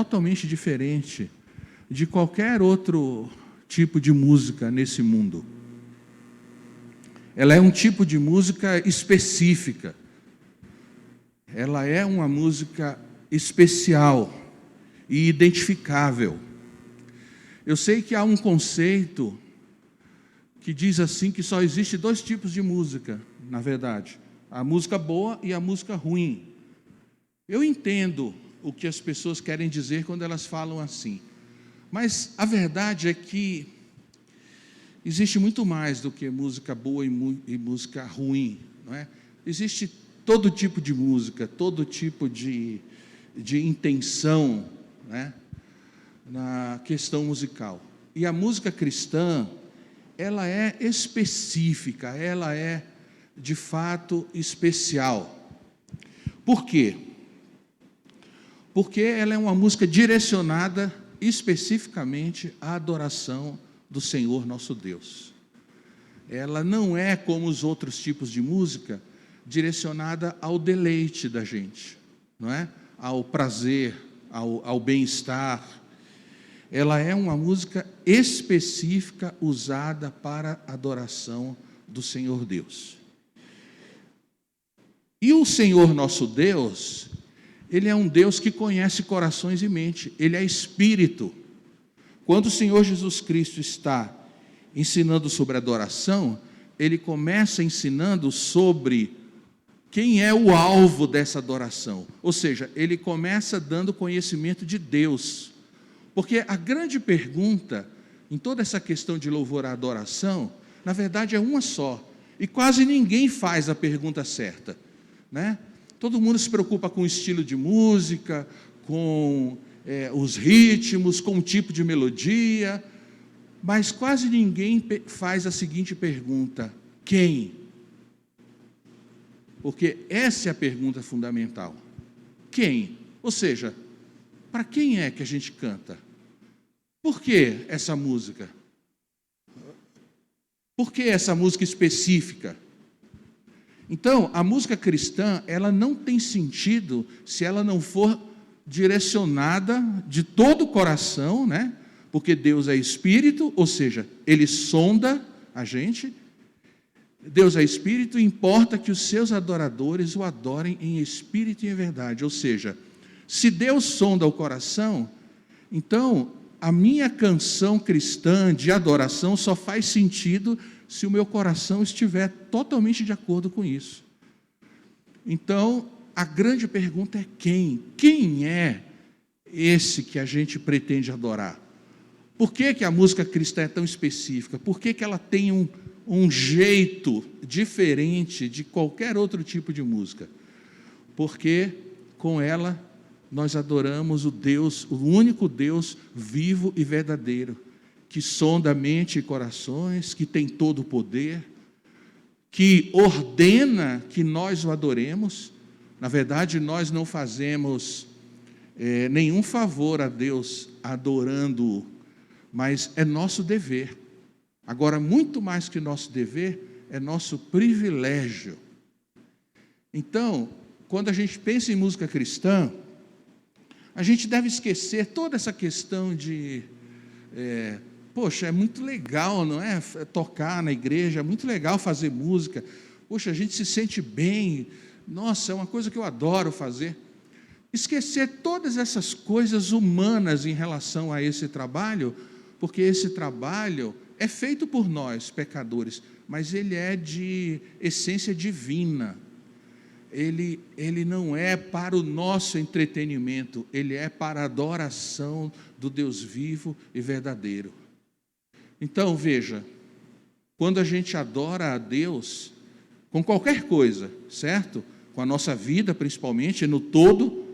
totalmente diferente de qualquer outro tipo de música nesse mundo. Ela é um tipo de música específica. Ela é uma música especial e identificável. Eu sei que há um conceito que diz assim que só existe dois tipos de música, na verdade. A música boa e a música ruim. Eu entendo o que as pessoas querem dizer quando elas falam assim. Mas a verdade é que existe muito mais do que música boa e música ruim, não é? Existe todo tipo de música, todo tipo de intenção, né, na questão musical. E a música cristã, ela é específica, ela é, de fato, especial. Por quê? Porque ela é uma música direcionada especificamente à adoração do Senhor nosso Deus. Ela não é como os outros tipos de música, direcionada ao deleite da gente, não é? Ao prazer, ao bem-estar. Ela é uma música específica usada para a adoração do Senhor Deus. E o Senhor nosso Deus, Ele é um Deus que conhece corações e mente, Ele é Espírito. Quando o Senhor Jesus Cristo está ensinando sobre adoração, Ele começa ensinando sobre quem é o alvo dessa adoração. Ou seja, Ele começa dando conhecimento de Deus. Porque a grande pergunta em toda essa questão de louvor à adoração, na verdade é uma só. E quase ninguém faz a pergunta certa, né? Todo mundo se preocupa com o estilo de música, com os ritmos, com o tipo de melodia, mas quase ninguém faz a seguinte pergunta: quem? Porque essa é a pergunta fundamental. Quem? Ou seja, para quem é que a gente canta? Por que essa música? Por que essa música específica? Então, a música cristã, ela não tem sentido se ela não for direcionada de todo o coração, né? Porque Deus é Espírito, ou seja, Ele sonda a gente. Deus é Espírito e importa que os seus adoradores o adorem em espírito e em verdade. Ou seja, se Deus sonda o coração, então a minha canção cristã de adoração só faz sentido se o meu coração estiver totalmente de acordo com isso. Então, a grande pergunta é quem? Quem é esse que a gente pretende adorar? Por que a música cristã é tão específica? Por que ela tem um jeito diferente de qualquer outro tipo de música? Porque com ela nós adoramos o Deus, o único Deus vivo e verdadeiro, que sonda mente e corações, que tem todo o poder, que ordena que nós o adoremos. Na verdade, nós não fazemos nenhum favor a Deus adorando-o, mas é nosso dever. Agora, muito mais que nosso dever, é nosso privilégio. Então, quando a gente pensa em música cristã, a gente deve esquecer toda essa questão de poxa, é muito legal, não é? Tocar na igreja, é muito legal fazer música. Poxa, a gente se sente bem. Nossa, é uma coisa que eu adoro fazer. Esquecer todas essas coisas humanas em relação a esse trabalho, porque esse trabalho é feito por nós, pecadores, mas ele é de essência divina. Ele não é para o nosso entretenimento, ele é para a adoração do Deus vivo e verdadeiro. Então, veja, quando a gente adora a Deus, com qualquer coisa, certo? Com a nossa vida, principalmente, no todo,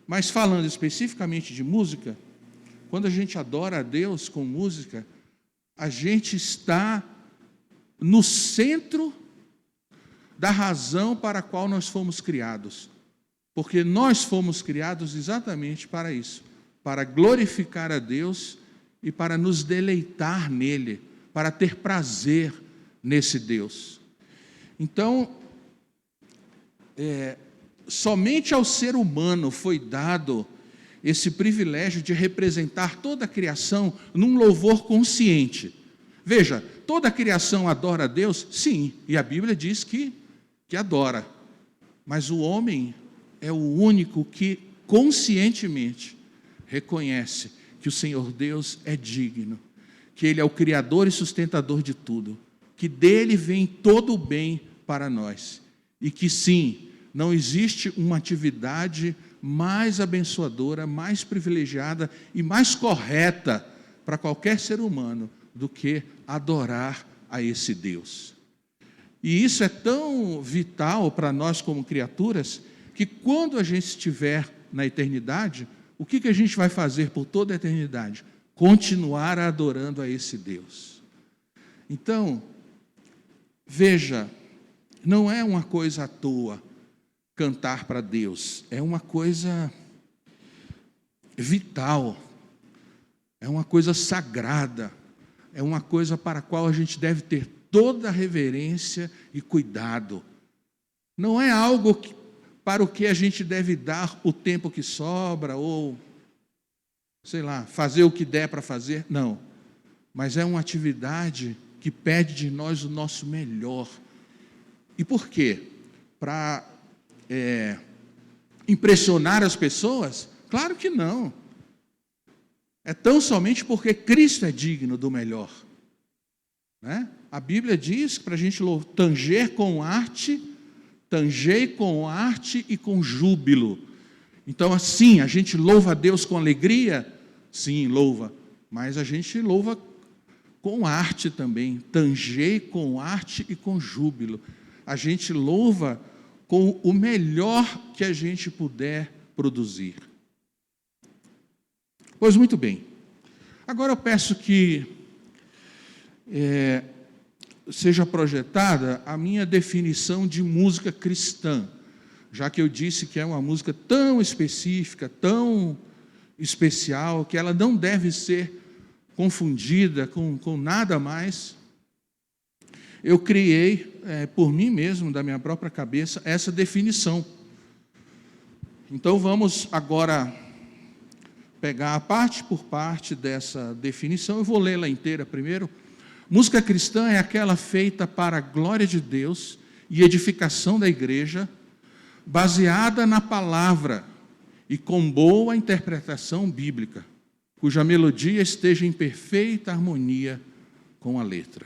mas falando especificamente de música, quando a gente adora a Deus com música, a gente está no centro da razão para a qual nós fomos criados. Porque nós fomos criados exatamente para isso, para glorificar a Deus e para nos deleitar nele, para ter prazer nesse Deus. Então, somente ao ser humano foi dado esse privilégio de representar toda a criação num louvor consciente. Veja, toda a criação adora a Deus? Sim, e a Bíblia diz que adora. Mas o homem é o único que conscientemente reconhece que o Senhor Deus é digno, que Ele é o Criador e sustentador de tudo, que dele vem todo o bem para nós, e que sim, não existe uma atividade mais abençoadora, mais privilegiada e mais correta para qualquer ser humano do que adorar a esse Deus. E isso é tão vital para nós como criaturas, que quando a gente estiver na eternidade, o que a gente vai fazer por toda a eternidade? Continuar adorando a esse Deus. Então, veja, não é uma coisa à toa cantar para Deus, é uma coisa vital, é uma coisa sagrada, é uma coisa para a qual a gente deve ter toda a reverência e cuidado. Não é algo para o que a gente deve dar o tempo que sobra, ou, sei lá, fazer o que der para fazer, não. Mas é uma atividade que pede de nós o nosso melhor. E por quê? Para impressionar as pessoas? Claro que não. É tão somente porque Cristo é digno do melhor. Né? A Bíblia diz que para a gente tangei com arte e com júbilo. Então, assim, a gente louva a Deus com alegria? Sim, louva. Mas a gente louva com arte também. Tangei com arte e com júbilo. A gente louva com o melhor que a gente puder produzir. Pois muito bem. Agora eu peço que seja projetada a minha definição de música cristã, já que eu disse que é uma música tão específica, tão especial, que ela não deve ser confundida com nada mais. Eu criei, por mim mesmo, da minha própria cabeça, essa definição. Então vamos agora pegar parte por parte dessa definição. Eu vou lê-la inteira primeiro. Música cristã é aquela feita para a glória de Deus e edificação da igreja, baseada na palavra e com boa interpretação bíblica, cuja melodia esteja em perfeita harmonia com a letra.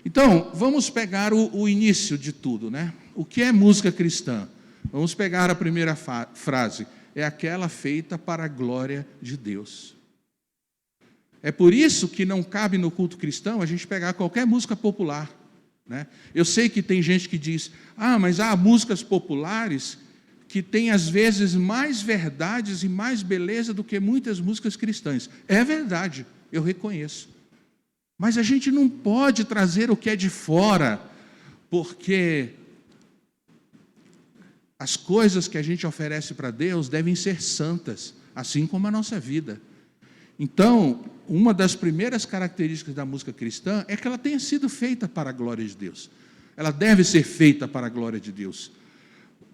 Então, vamos pegar o início de tudo, né? O que é música cristã? Vamos pegar a primeira frase. É aquela feita para a glória de Deus. É por isso que não cabe no culto cristão a gente pegar qualquer música popular, né? Eu sei que tem gente que diz, mas há músicas populares que têm às vezes mais verdades e mais beleza do que muitas músicas cristãs. É verdade, eu reconheço. Mas a gente não pode trazer o que é de fora, porque as coisas que a gente oferece para Deus devem ser santas, assim como a nossa vida. Então, uma das primeiras características da música cristã é que ela tenha sido feita para a glória de Deus. Ela deve ser feita para a glória de Deus.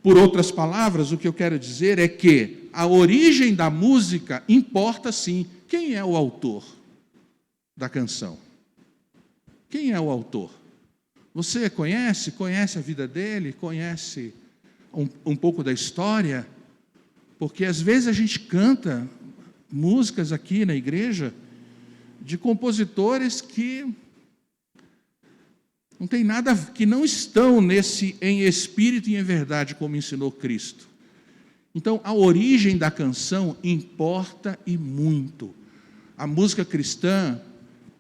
Por outras palavras, o que eu quero dizer é que a origem da música importa sim. Quem é o autor da canção? Quem é o autor? Você conhece a vida dele? Conhece um pouco da história? Porque às vezes a gente canta músicas aqui na igreja de compositores que não tem nada, que não estão em espírito e em verdade, como ensinou Cristo. Então, a origem da canção importa e muito. A música cristã,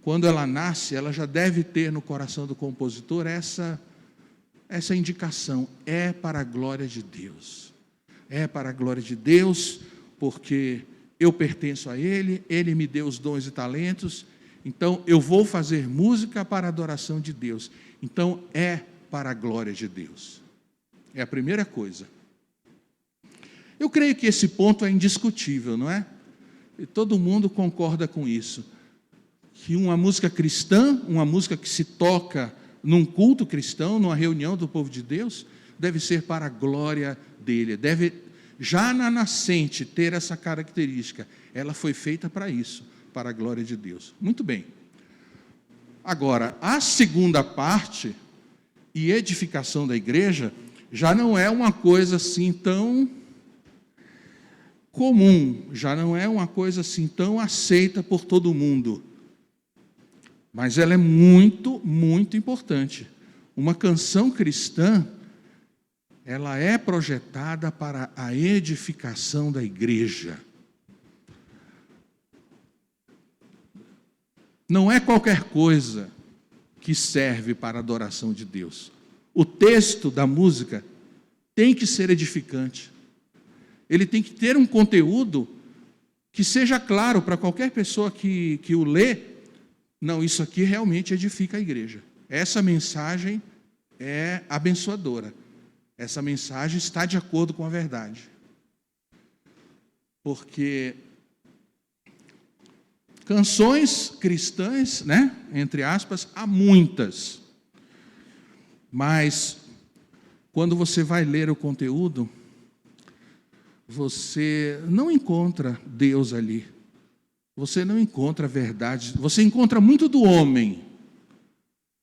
quando ela nasce, ela já deve ter no coração do compositor essa indicação. É para a glória de Deus. É para a glória de Deus, porque eu pertenço a Ele, Ele me deu os dons e talentos, então eu vou fazer música para a adoração de Deus. Então é para a glória de Deus. É a primeira coisa. Eu creio que esse ponto é indiscutível, não é? E todo mundo concorda com isso. Que uma música cristã, uma música que se toca num culto cristão, numa reunião do povo de Deus, deve ser para a glória dele, deve já na nascente ter essa característica. Ela foi feita para isso, para a glória de Deus. Muito bem. Agora, a segunda parte, e edificação da igreja, já não é uma coisa assim tão comum, já não é uma coisa assim tão aceita por todo mundo. Mas ela é muito, muito importante. Uma canção cristã, ela é projetada para a edificação da igreja. Não é qualquer coisa que serve para a adoração de Deus. O texto da música tem que ser edificante. Ele tem que ter um conteúdo que seja claro para qualquer pessoa que o lê. Não, isso aqui realmente edifica a igreja. Essa mensagem é abençoadora. Essa mensagem está de acordo com a verdade. Porque canções cristãs, né, entre aspas, há muitas. Mas quando você vai ler o conteúdo, você não encontra Deus ali. Você não encontra a verdade. Você encontra muito do homem.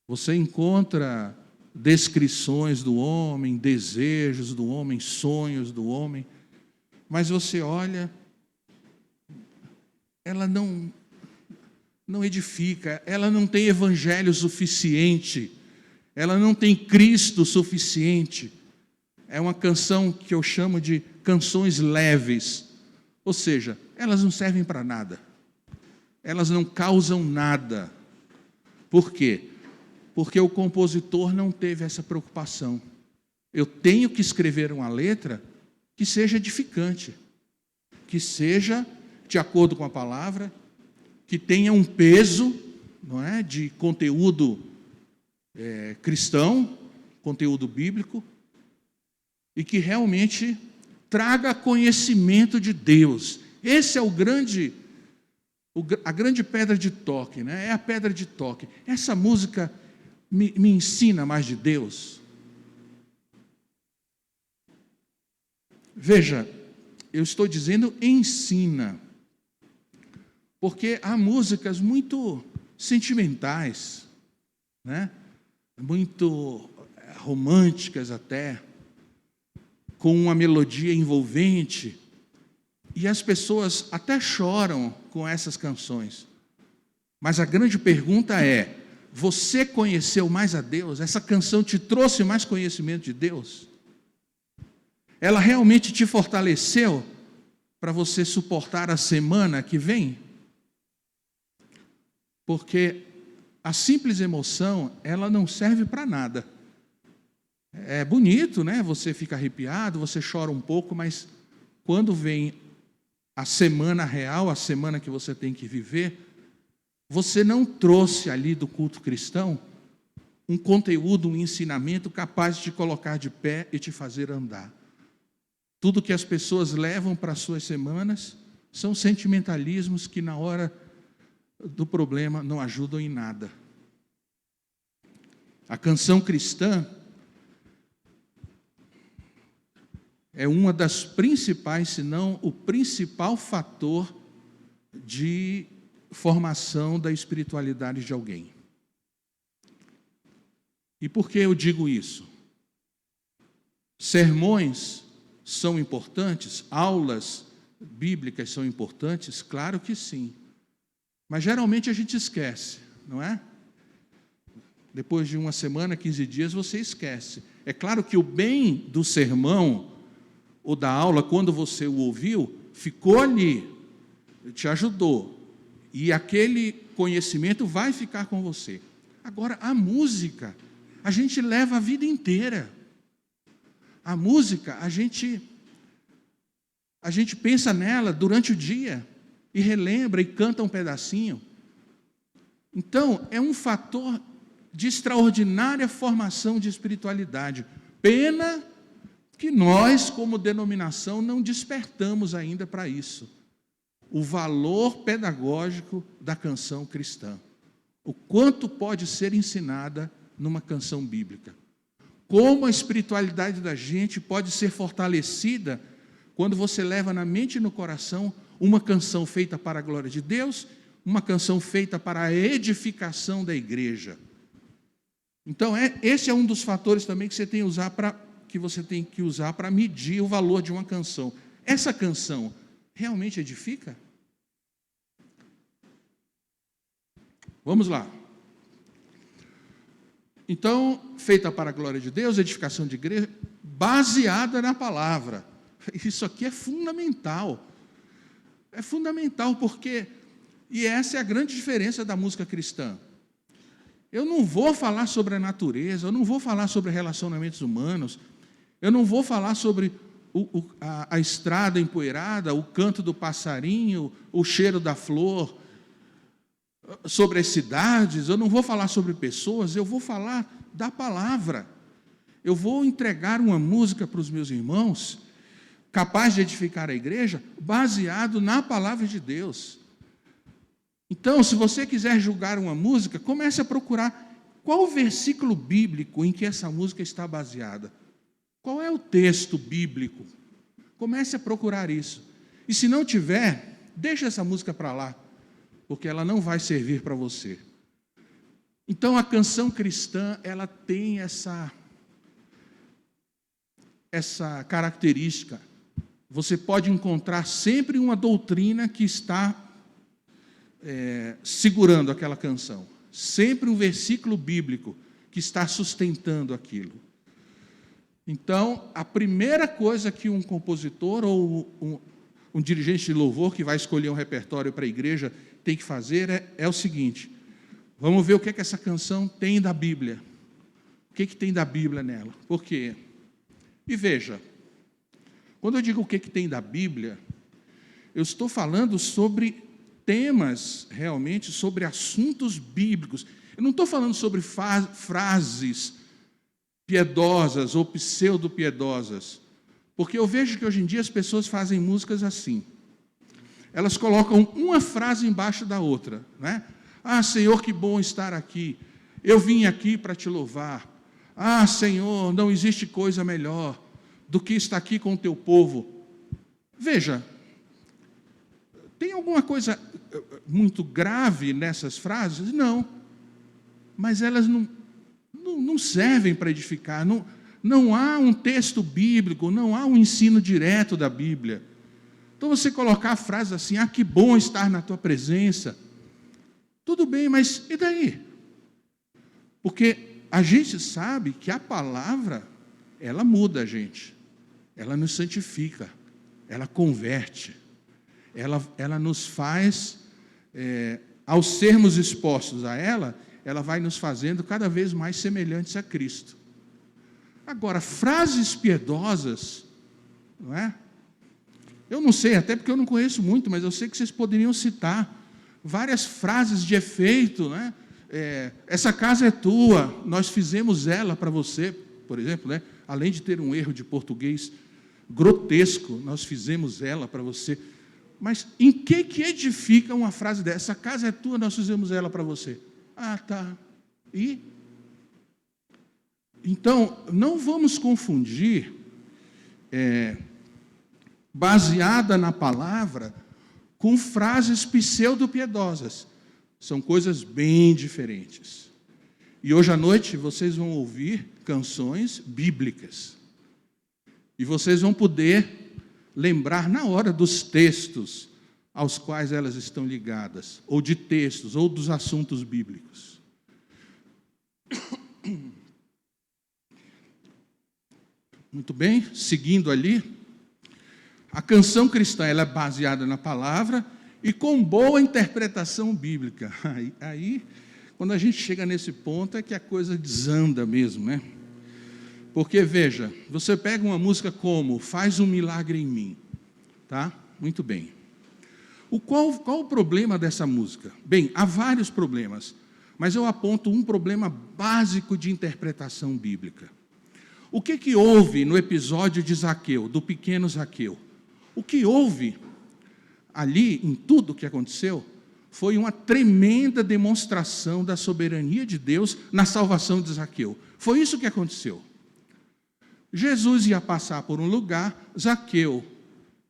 Você encontra descrições do homem, desejos do homem, sonhos do homem. Mas você olha, ela não edifica, ela não tem evangelho suficiente, ela não tem Cristo suficiente. É uma canção que eu chamo de canções leves. Ou seja, elas não servem para nada. Elas não causam nada. Por quê? Porque o compositor não teve essa preocupação. Eu tenho que escrever uma letra que seja edificante, que seja de acordo com a palavra, que tenha um peso, não é, de conteúdo cristão, conteúdo bíblico, e que realmente traga conhecimento de Deus. Esse é a grande pedra de toque, né? É a pedra de toque. Essa música me ensina mais de Deus. Veja, eu estou dizendo ensina, porque há músicas muito sentimentais, né? Muito românticas até, com uma melodia envolvente, e as pessoas até choram com essas canções. Mas a grande pergunta é: você conheceu mais a Deus? Essa canção te trouxe mais conhecimento de Deus? Ela realmente te fortaleceu para você suportar a semana que vem? Porque a simples emoção, ela não serve para nada. É bonito, né? Você fica arrepiado, você chora um pouco, mas quando vem a semana real, a semana que você tem que viver, você não trouxe ali do culto cristão um conteúdo, um ensinamento capaz de te colocar de pé e te fazer andar. Tudo que as pessoas levam para as suas semanas são sentimentalismos que na hora do problema não ajudam em nada. A canção cristã é uma das principais, se não o principal fator de formação da espiritualidade de alguém. E por que eu digo isso? Sermões são importantes, aulas bíblicas são importantes? Claro que sim. Mas geralmente a gente esquece, não é? Depois de uma semana, 15 dias, você esquece. É claro que o bem do sermão ou da aula, quando você o ouviu, ficou ali, te ajudou. E aquele conhecimento vai ficar com você. Agora, a música, a gente leva a vida inteira. A música, a gente pensa nela durante o dia, e relembra e canta um pedacinho. Então, é um fator de extraordinária formação de espiritualidade. Pena que nós, como denominação, não despertamos ainda para isso. O valor pedagógico da canção cristã. O quanto pode ser ensinada numa canção bíblica. Como a espiritualidade da gente pode ser fortalecida quando você leva na mente e no coração uma canção feita para a glória de Deus, uma canção feita para a edificação da igreja. Então, esse é um dos fatores também que você tem que usar para medir o valor de uma canção. Essa canção realmente edifica? Vamos lá. Então, feita para a glória de Deus, edificação de igreja, baseada na palavra. Isso aqui é fundamental. É fundamental porque, e essa é a grande diferença da música cristã. Eu não vou falar sobre a natureza, eu não vou falar sobre relacionamentos humanos, eu não vou falar sobre a estrada empoeirada, o canto do passarinho, o cheiro da flor, sobre as cidades, eu não vou falar sobre pessoas, eu vou falar da palavra. Eu vou entregar uma música para os meus irmãos, capaz de edificar a igreja, baseado na palavra de Deus. Então, se você quiser julgar uma música, comece a procurar qual o versículo bíblico em que essa música está baseada. Qual é o texto bíblico? Comece a procurar isso. E se não tiver, deixa essa música para lá, porque ela não vai servir para você. Então, a canção cristã, ela tem essa característica. Você pode encontrar sempre uma doutrina que está segurando aquela canção. Sempre um versículo bíblico que está sustentando aquilo. Então, a primeira coisa que um compositor ou um dirigente de louvor que vai escolher um repertório para a igreja tem que fazer é o seguinte: vamos ver o que essa canção tem da Bíblia. O que tem da Bíblia nela? Por quê? E veja, quando eu digo o que tem da Bíblia, eu estou falando sobre temas, realmente, sobre assuntos bíblicos. Eu não estou falando sobre frases piedosas ou pseudo-piedosas, porque eu vejo que hoje em dia as pessoas fazem músicas assim. Elas colocam uma frase embaixo da outra, né? Ah, Senhor, que bom estar aqui. Eu vim aqui para te louvar. Ah, Senhor, não existe coisa melhor do que estar aqui com o teu povo. Veja, tem alguma coisa muito grave nessas frases? Não. Mas elas não servem para edificar. Não há um texto bíblico, não há um ensino direto da Bíblia. Então, você colocar a frase assim: ah, que bom estar na tua presença. Tudo bem, mas e daí? Porque a gente sabe que a palavra, ela muda a gente. Ela nos santifica, ela converte. Ela nos faz, ao sermos expostos a ela vai nos fazendo cada vez mais semelhantes a Cristo. Agora, frases piedosas, não é? Eu não sei, até porque eu não conheço muito, mas eu sei que vocês poderiam citar várias frases de efeito, né? Essa casa é tua, nós fizemos ela para você, por exemplo, né? Além de ter um erro de português grotesco, nós fizemos ela para você. Mas em que edifica uma frase dessa? Essa casa é tua, nós fizemos ela para você. Ah, tá. E? Então, não vamos confundir baseada na palavra com frases pseudo-piedosas. São coisas bem diferentes. E hoje à noite vocês vão ouvir canções bíblicas. E vocês vão poder lembrar na hora dos textos aos quais elas estão ligadas, ou de textos, ou dos assuntos bíblicos. Muito bem, seguindo ali, a canção cristã ela é baseada na palavra e com boa interpretação bíblica. Aí, quando a gente chega nesse ponto, é que a coisa desanda mesmo, né? Porque, veja, você pega uma música como Faz um Milagre em Mim, tá? Muito bem. Qual o problema dessa música? Bem, há vários problemas, mas eu aponto um problema básico de interpretação bíblica. O que houve no episódio de Zaqueu, do pequeno Zaqueu? O que houve ali, em tudo o que aconteceu, foi uma tremenda demonstração da soberania de Deus na salvação de Zaqueu. Foi isso que aconteceu. Jesus ia passar por um lugar, Zaqueu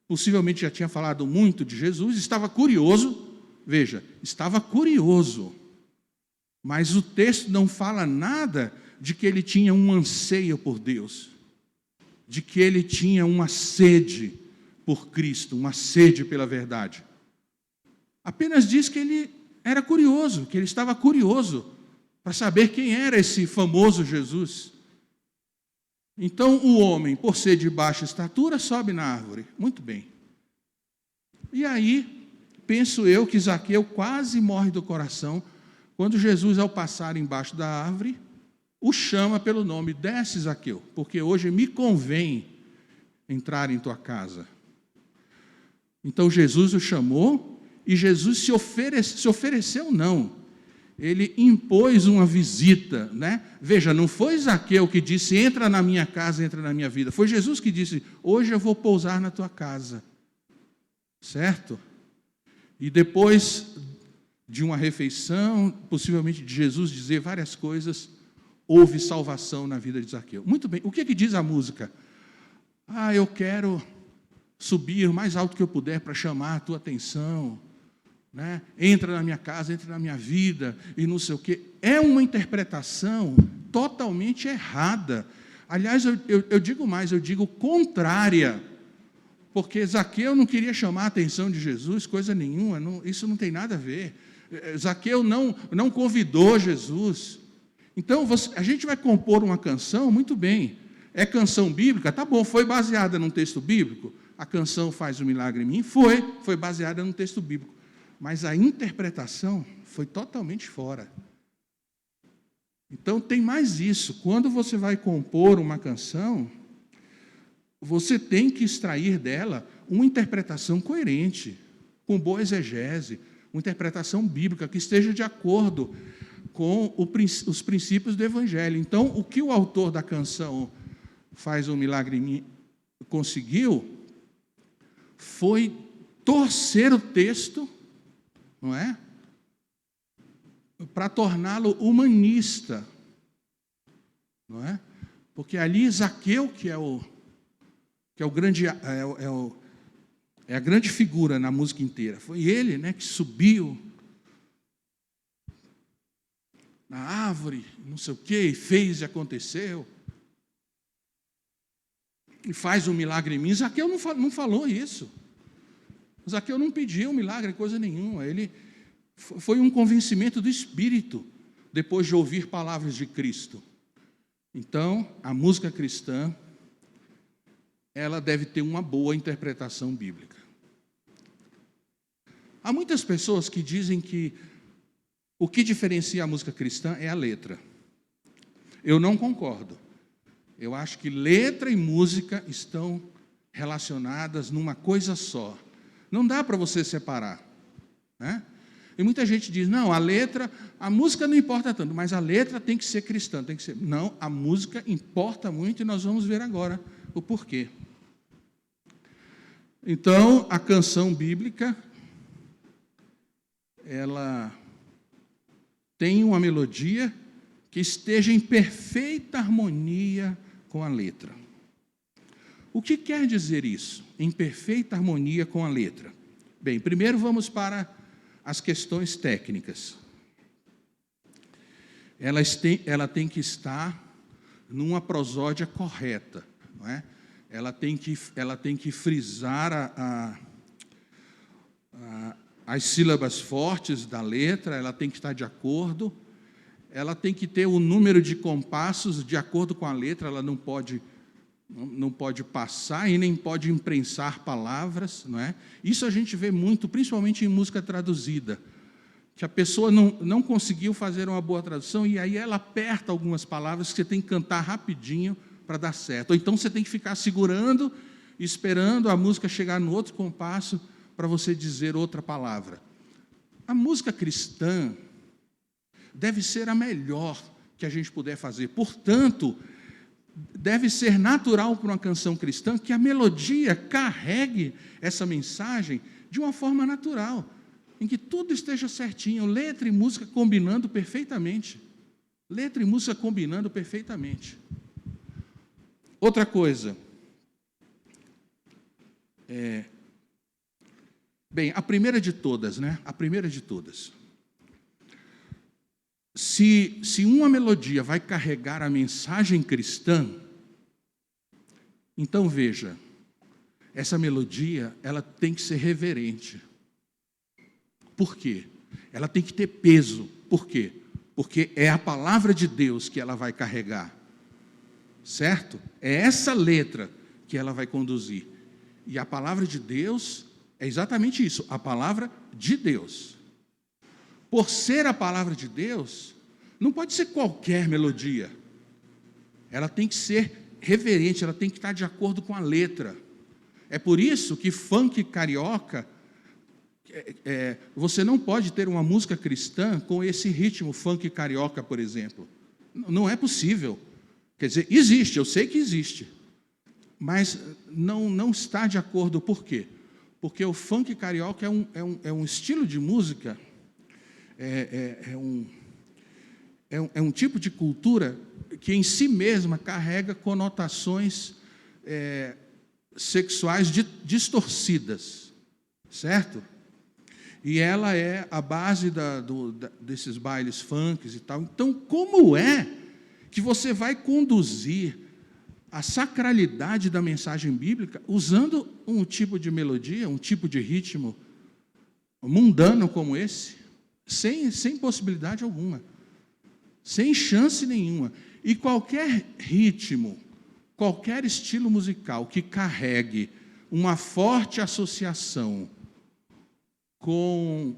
possivelmente já tinha falado muito de Jesus, estava curioso, veja, estava curioso, mas o texto não fala nada de que ele tinha um anseio por Deus, de que ele tinha uma sede por Cristo, uma sede pela verdade. Apenas diz que ele era curioso, que ele estava curioso para saber quem era esse famoso Jesus. Então o homem, por ser de baixa estatura, sobe na árvore. Muito bem. E aí, penso eu que Zaqueu quase morre do coração quando Jesus, ao passar embaixo da árvore, o chama pelo nome: desce, Zaqueu, porque hoje me convém entrar em tua casa. Então Jesus o chamou e Jesus se ofereceu não. Ele impôs uma visita, né? Veja, não foi Zaqueu que disse: entra na minha casa, entra na minha vida. Foi Jesus que disse: hoje eu vou pousar na tua casa. Certo? E depois de uma refeição, possivelmente de Jesus dizer várias coisas, houve salvação na vida de Zaqueu. Muito bem, o que diz a música? Eu quero subir o mais alto que eu puder para chamar a tua atenção, né? Entra na minha casa, entra na minha vida, e não sei o quê. É uma interpretação totalmente errada. Aliás, eu digo mais, eu digo contrária, porque Zaqueu não queria chamar a atenção de Jesus, coisa nenhuma, isso não tem nada a ver. Zaqueu não convidou Jesus. Então, a gente vai compor uma canção, muito bem. É canção bíblica? Tá bom, foi baseada num texto bíblico? A canção Faz um Milagre em Mim? Foi baseada num texto bíblico. Mas a interpretação foi totalmente fora. Então, tem mais isso. Quando você vai compor uma canção, você tem que extrair dela uma interpretação coerente, com boa exegese, uma interpretação bíblica que esteja de acordo com os princípios do Evangelho. Então, o que o autor da canção Faz um Milagre em Mim conseguiu foi torcer o texto, não é? Para torná-lo humanista, não é? Porque ali Zaqueu, que é a grande figura na música inteira, foi ele, né, que subiu na árvore, não sei o quê, e fez e aconteceu, e faz um milagre em mim. Zaqueu não falou isso. Zaqueu não pediu um milagre, coisa nenhuma. Ele foi um convencimento do Espírito, depois de ouvir palavras de Cristo. Então, a música cristã, ela deve ter uma boa interpretação bíblica. Há muitas pessoas que dizem que o que diferencia a música cristã é a letra. Eu não concordo. Eu acho que letra e música estão relacionadas numa coisa só. Não dá para você separar, né? E muita gente diz: não, a música não importa tanto, mas a letra tem que ser cristã, tem que ser. Não, a música importa muito e nós vamos ver agora o porquê. Então, a canção bíblica, ela tem uma melodia que esteja em perfeita harmonia com a letra. O que quer dizer isso? Em perfeita harmonia com a letra. Bem, primeiro vamos para as questões técnicas. Ela tem que estar numa prosódia correta, não é? Ela tem que frisar as sílabas fortes da letra, ela tem que estar de acordo, ela tem que ter o número de compassos de acordo com a letra, ela não pode passar e nem pode imprensar palavras, não é? Isso a gente vê muito, principalmente em música traduzida, que a pessoa não conseguiu fazer uma boa tradução e aí ela aperta algumas palavras que você tem que cantar rapidinho para dar certo. Ou então você tem que ficar segurando, esperando a música chegar no outro compasso para você dizer outra palavra. A música cristã deve ser a melhor que a gente puder fazer. Portanto, deve ser natural para uma canção cristã que a melodia carregue essa mensagem de uma forma natural, em que tudo esteja certinho, letra e música combinando perfeitamente. Letra e música combinando perfeitamente. Outra coisa, Bem, a primeira de todas, né? A primeira de todas. Se uma melodia vai carregar a mensagem cristã, então veja, essa melodia, ela tem que ser reverente. Por quê? Ela tem que ter peso. Por quê? Porque é a palavra de Deus que ela vai carregar. Certo? É essa letra que ela vai conduzir. E a palavra de Deus é exatamente isso, a palavra de Deus. Por ser a palavra de Deus, não pode ser qualquer melodia. Ela tem que ser reverente, ela tem que estar de acordo com a letra. É por isso que funk carioca, você não pode ter uma música cristã com esse ritmo funk carioca, por exemplo. Não é possível. Quer dizer, existe, eu sei que existe. Mas não está de acordo. Por quê? Porque o funk carioca é um estilo de música, é um tipo de cultura que em si mesma carrega conotações sexuais distorcidas, certo? E ela é a base desses bailes funks e tal. Então, como é que você vai conduzir a sacralidade da mensagem bíblica usando um tipo de melodia, um tipo de ritmo mundano como esse, sem possibilidade alguma, sem chance nenhuma? E qualquer ritmo, qualquer estilo musical que carregue uma forte associação com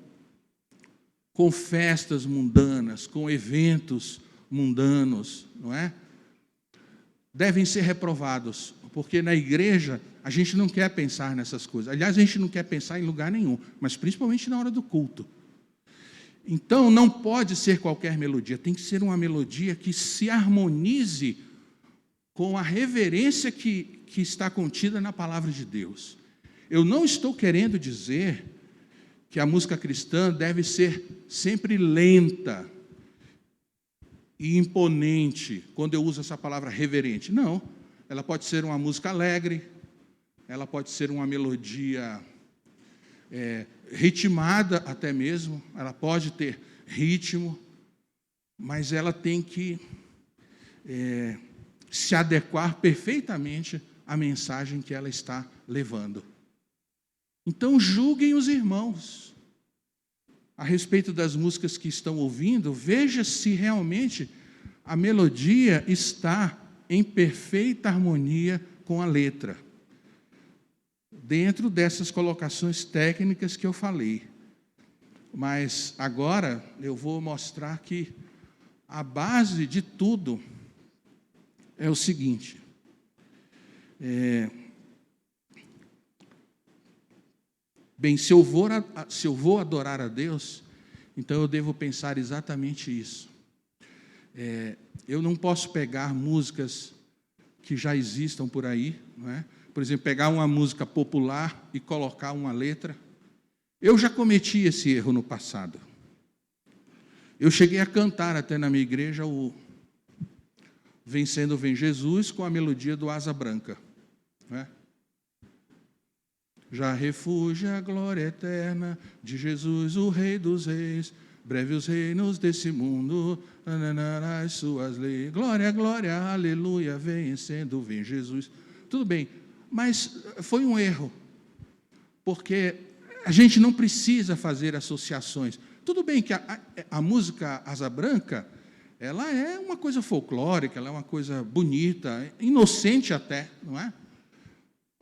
festas mundanas, com eventos mundanos, não é? Devem ser reprovados, porque na igreja a gente não quer pensar nessas coisas. Aliás, a gente não quer pensar em lugar nenhum, mas principalmente na hora do culto. Então, não pode ser qualquer melodia, tem que ser uma melodia que se harmonize com a reverência que está contida na palavra de Deus. Eu não estou querendo dizer que a música cristã deve ser sempre lenta e imponente, quando eu uso essa palavra reverente. Não, ela pode ser uma música alegre, ela pode ser uma melodia ritmada até mesmo, ela pode ter ritmo, mas ela tem que se adequar perfeitamente à mensagem que ela está levando. Então, julguem os irmãos a respeito das músicas que estão ouvindo, veja se realmente a melodia está em perfeita harmonia com a letra, dentro dessas colocações técnicas que eu falei. Mas agora eu vou mostrar que a base de tudo é o seguinte: bem, se eu vou adorar a Deus, então eu devo pensar exatamente isso. Eu não posso pegar músicas que já existam por aí, não é? Por exemplo, pegar uma música popular e colocar uma letra. Eu já cometi esse erro no passado. Eu cheguei a cantar até na minha igreja o Vencendo Vem Jesus com a melodia do Asa Branca, não é? Já refugia a glória eterna de Jesus, o Rei dos Reis, breve os reinos desse mundo, as suas leis. Glória, glória, aleluia, vencendo, vem Jesus. Tudo bem, mas foi um erro, porque a gente não precisa fazer associações. Tudo bem que a música Asa Branca, ela é uma coisa folclórica, ela é uma coisa bonita, inocente até, não é?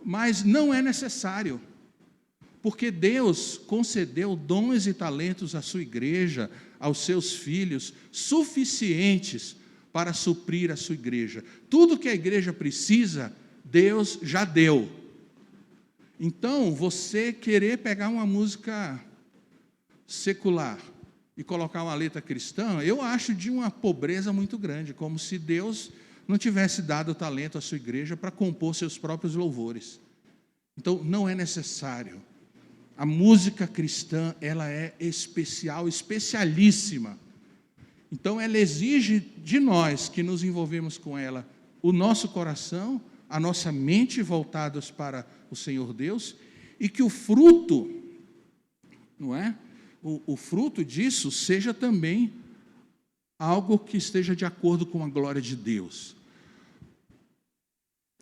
Mas não é necessário, porque Deus concedeu dons e talentos à sua igreja, aos seus filhos, suficientes para suprir a sua igreja. Tudo que a igreja precisa, Deus já deu. Então, você querer pegar uma música secular e colocar uma letra cristã, eu acho de uma pobreza muito grande, como se Deus não tivesse dado talento à sua igreja para compor seus próprios louvores. Então, não é necessário. A música cristã, ela é especial, especialíssima. Então, ela exige de nós que nos envolvemos com ela, o nosso coração, a nossa mente voltados para o Senhor Deus, e que o fruto não é? O fruto disso seja também algo que esteja de acordo com a glória de Deus.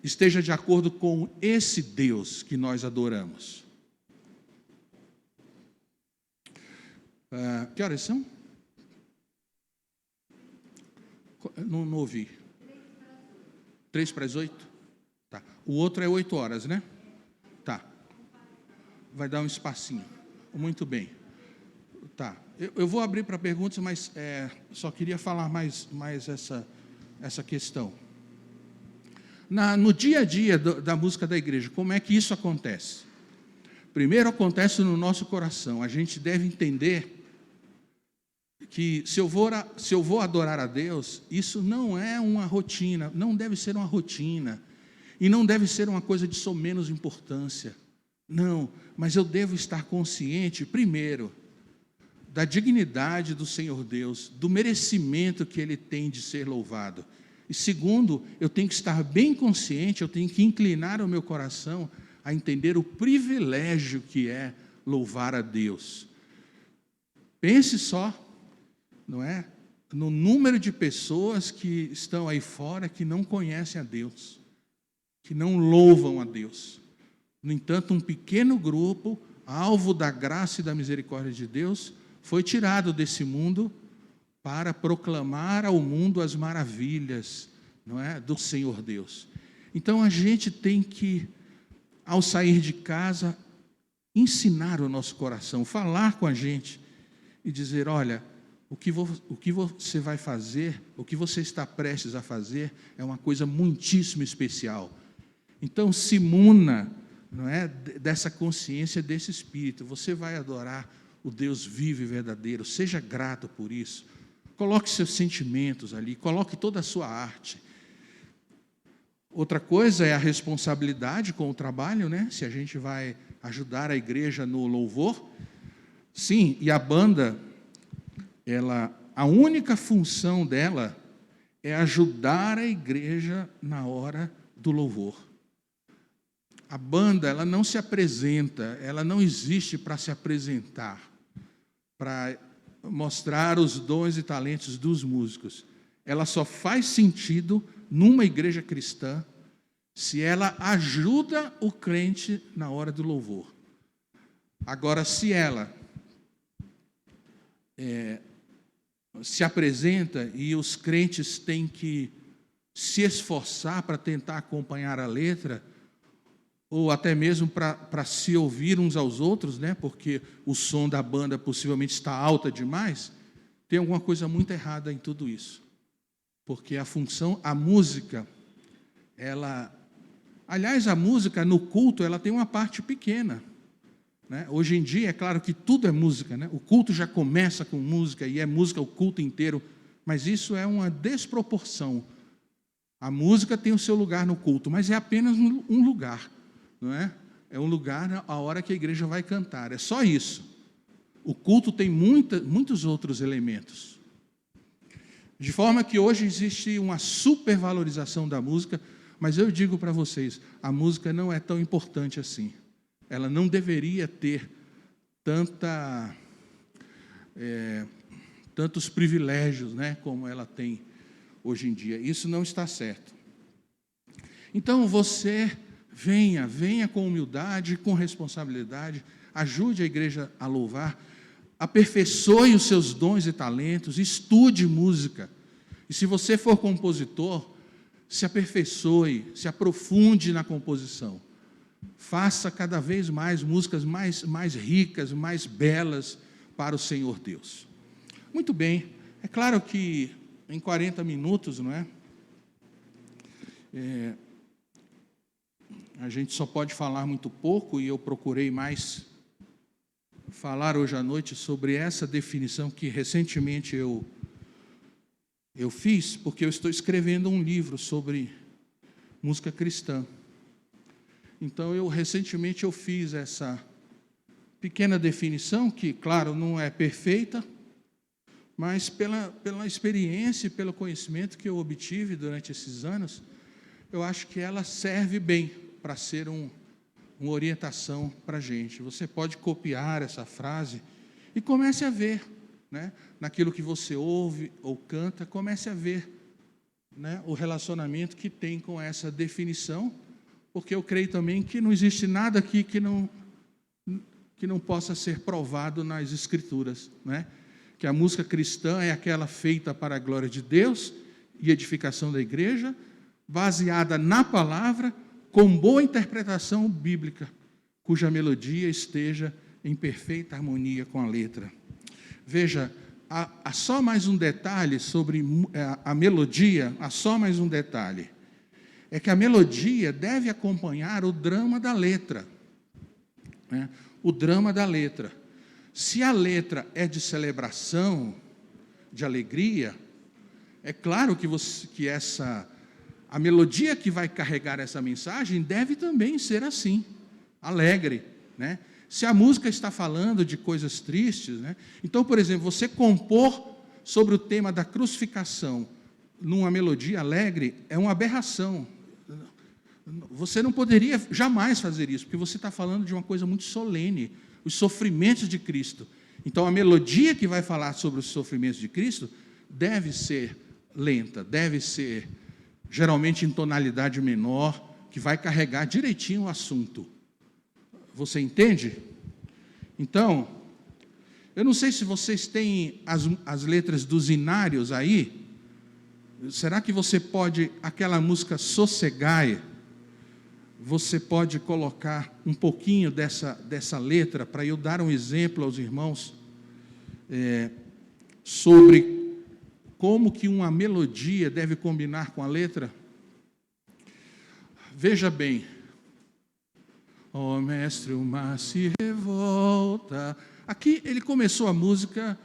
Esteja de acordo com esse Deus que nós adoramos. Que horas são? Não ouvi. 3 para as 8? Tá. O outro é 8 horas, né? Tá. Vai dar um espacinho. Muito bem. Tá. Eu vou abrir para perguntas, mas só queria falar mais essa questão. No dia a dia da música da igreja, como é que isso acontece? Primeiro acontece no nosso coração. A gente deve entender que se eu vou adorar a Deus, isso não é uma rotina, não deve ser uma rotina, e não deve ser uma coisa de somenos importância. Não, mas eu devo estar consciente, primeiro, da dignidade do Senhor Deus, do merecimento que Ele tem de ser louvado. E segundo, eu tenho que estar bem consciente, eu tenho que inclinar o meu coração a entender o privilégio que é louvar a Deus. Pense só, não é? No número de pessoas que estão aí fora que não conhecem a Deus, que não louvam a Deus. No entanto, um pequeno grupo, alvo da graça e da misericórdia de Deus, foi tirado desse mundo para proclamar ao mundo as maravilhas, não é, do Senhor Deus. Então a gente tem que, ao sair de casa, ensinar o nosso coração, falar com a gente e dizer: olha, o que você vai fazer, o que você está prestes a fazer, é uma coisa muitíssimo especial. Então se imuna, não é, dessa consciência, desse espírito. Você vai adorar o Deus vivo e verdadeiro, seja grato por isso. Coloque seus sentimentos ali, coloque toda a sua arte. Outra coisa é a responsabilidade com o trabalho, né? Se a gente vai ajudar a igreja no louvor. Sim, e a banda, a única função dela é ajudar a igreja na hora do louvor. A banda, ela não se apresenta, ela não existe para se apresentar, para mostrar os dons e talentos dos músicos. Ela só faz sentido numa igreja cristã se ela ajuda o crente na hora do louvor. Agora, se ela se apresenta e os crentes têm que se esforçar para tentar acompanhar a letra, ou até mesmo para se ouvir uns aos outros, né? Porque o som da banda possivelmente está alta demais, tem alguma coisa muito errada em tudo isso. Porque a música, a música no culto, ela tem uma parte pequena, né? Hoje em dia, é claro que tudo é música, né? O culto já começa com música, e é música o culto inteiro, mas isso é uma desproporção. A música tem o seu lugar no culto, mas é apenas um lugar. Não é? É um lugar a hora que a igreja vai cantar, é só isso. O culto tem muitos outros elementos. De forma que hoje existe uma supervalorização da música, mas eu digo para vocês, a música não é tão importante assim. Ela não deveria ter tantos privilégios, né, como ela tem hoje em dia. Isso não está certo. Então você venha com humildade, com responsabilidade, ajude a igreja a louvar, aperfeiçoe os seus dons e talentos, estude música. E se você for compositor, se aperfeiçoe, se aprofunde na composição. Faça cada vez mais músicas mais ricas, mais belas para o Senhor Deus. Muito bem, é claro que em 40 minutos, não é? A gente só pode falar muito pouco, e eu procurei mais falar hoje à noite sobre essa definição que recentemente eu fiz, porque eu estou escrevendo um livro sobre música cristã. Então, recentemente eu fiz essa pequena definição, que, claro, não é perfeita, mas pela experiência e pelo conhecimento que eu obtive durante esses anos, eu acho que ela serve bem para ser uma orientação para a gente. Você pode copiar essa frase E comece a ver, né, naquilo que você ouve ou canta, comece a ver, né, o relacionamento que tem com essa definição, porque eu creio também que não existe nada aqui que não possa ser provado nas Escrituras, né? Que a música cristã é aquela feita para a glória de Deus e edificação da igreja, baseada na palavra, com boa interpretação bíblica, cuja melodia esteja em perfeita harmonia com a letra. Veja, há só mais um detalhe sobre a melodia, há só mais um detalhe. É que a melodia deve acompanhar o drama da letra, né? O drama da letra. Se a letra é de celebração, de alegria, é claro que a melodia que vai carregar essa mensagem deve também ser assim, alegre, né? Se a música está falando de coisas tristes, né? Então, por exemplo, você compor sobre o tema da crucificação numa melodia alegre é uma aberração. Você não poderia jamais fazer isso, porque você está falando de uma coisa muito solene, os sofrimentos de Cristo. Então, a melodia que vai falar sobre os sofrimentos de Cristo deve ser lenta, deve ser geralmente em tonalidade menor, que vai carregar direitinho o assunto. Você entende? Então, eu não sei se vocês têm as letras dos hinários aí. Será que você pode, aquela música Sossegai, você pode colocar um pouquinho dessa letra, para eu dar um exemplo aos irmãos, sobre como que uma melodia deve combinar com a letra? Veja bem. Ó mestre, o mar se revolta. Aqui ele começou a música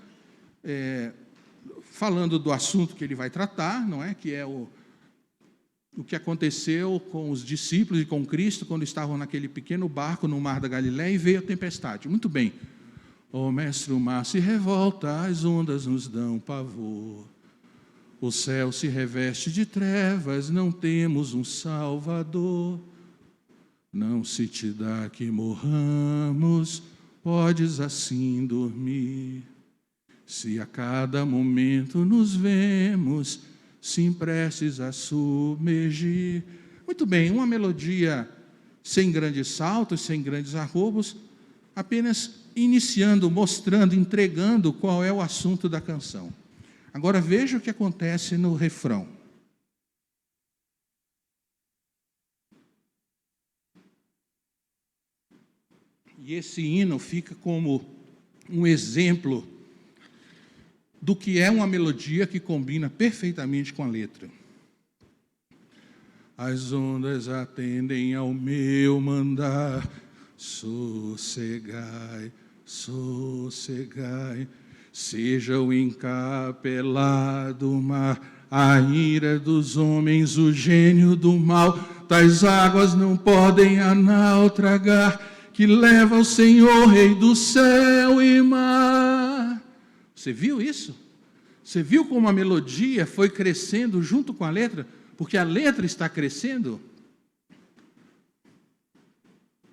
falando do assunto que ele vai tratar, não é? Que é o que aconteceu com os discípulos e com Cristo quando estavam naquele pequeno barco no mar da Galileia e veio a tempestade. Muito bem. Ó mestre, o mar se revolta, as ondas nos dão pavor. O céu se reveste de trevas, não temos um Salvador. Não se te dá que morramos, podes assim dormir. Se a cada momento nos vemos, sim prestes a submergir. Muito bem, uma melodia sem grandes saltos, sem grandes arrobos, apenas iniciando, mostrando, entregando qual é o assunto da canção. Agora veja o que acontece no refrão. E esse hino fica como um exemplo do que é uma melodia que combina perfeitamente com a letra. As ondas atendem ao meu mandar, sossegai, sossegai, seja o encapelado mar, a ira dos homens, o gênio do mal, tais águas não podem a nau tragar, que leva o Senhor, Rei do céu e mar. Você viu isso? Você viu como a melodia foi crescendo junto com a letra? Porque a letra está crescendo.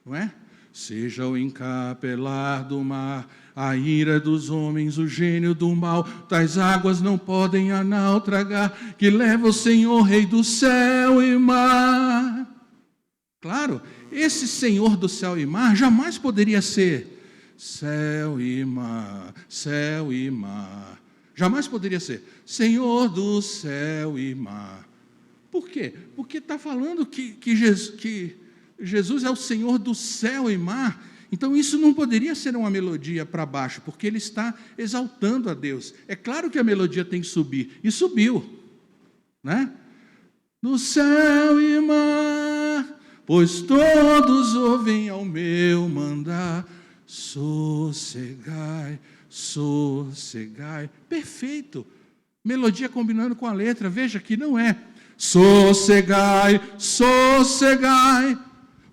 Não é? Seja o encapelar do mar, a ira dos homens, o gênio do mal, tais águas não podem a nau tragar, que leva o Senhor, Rei do céu e mar. Claro, esse Senhor do céu e mar jamais poderia ser céu e mar, céu e mar. Jamais poderia ser Senhor do céu e mar. Por quê? Porque está falando que Jesus é o Senhor do céu e mar. Então isso não poderia ser uma melodia para baixo, porque ele está exaltando a Deus. É claro que a melodia tem que subir, e subiu, né? No céu e mar, pois todos ouvem ao meu mandar, sossegai, sossegai. Perfeito. Melodia combinando com a letra. Veja que não é sossegai, sossegai.